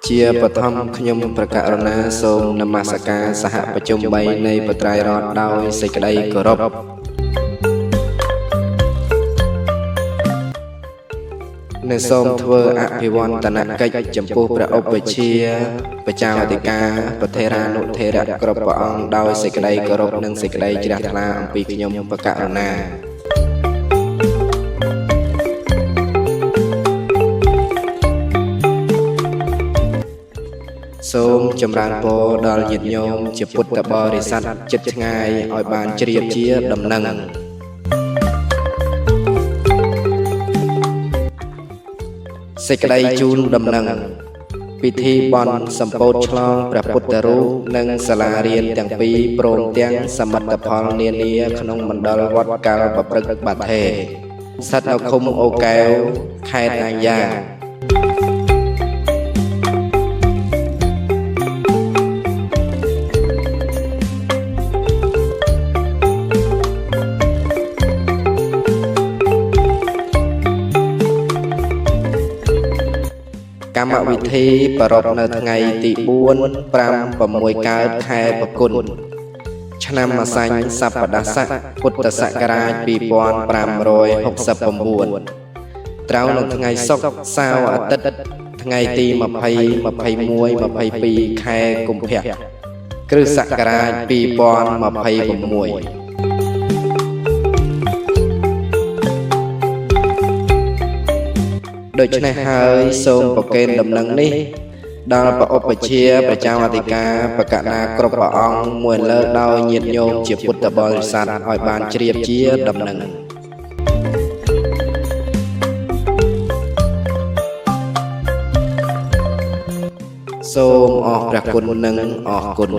ជាបឋមខ្ញុំប្រកាសរណាសូមនមស្ការសហប្រជុំ3នៃបត្រៃរតដោយសេចក្តីគោរពនិងសូមធ្វើអភិវឌ្ឍនកិច្ចចំពោះព្រះឧបជាបច្ចាអធិការប្រធេរានុធេរៈគ្រប់ព្រះអង្គដោយសេចក្តីគោរពនិងសេចក្តីជ្រះថ្លាអំពីខ្ញុំប្រកាសរណាសូមចម្រើនពរដល់ញាតិញោមជាពុទ្ធបរិស័ទចិត្តឆ្ងាយឲ្យបានជ្រាបជាដំណឹងសេចក្តីជូនដំណឹងពិធីបន់សម្ពោធឆ្លងព្រះពុទ្ធរូបនិងសាលារៀនទាំងពីរព្រមទាំងសមិទ្ធផលនានាក្នុងមណ្ឌលវត្តកាលប្រព្រឹត្តបាថេស្ថិតនៅឃុំអូកែវខេត្តអាយ៉ាកម្មវិធីប្រារព្ធនៅថ្ងៃទី4 5 6កើតខែបគុណឆ្នាំម្សាញ់សប្តាហ៍ស័កពុទ្ធសករាជ2569ត្រូវនៅថ្ងៃសុក្រសៅរ៍អាទិត្យថ្ងៃទី20 21 22ខែកុម្ភៈគ្រិស្តសករាជ2026ដូច្នេះហើយសូមប្រគេនដំណឹងនេះដល់ព្រះឧបជាព្រះចៅអធិការប្រកាសណាគ្រប់ព្រះអង្គមួយលើកដោយញាតិញោមជាពុទ្ធបរិស័ទឲ្យបានជ្រាបជាដំណឹងសូមអរព្រះគុណនិងអរគុណ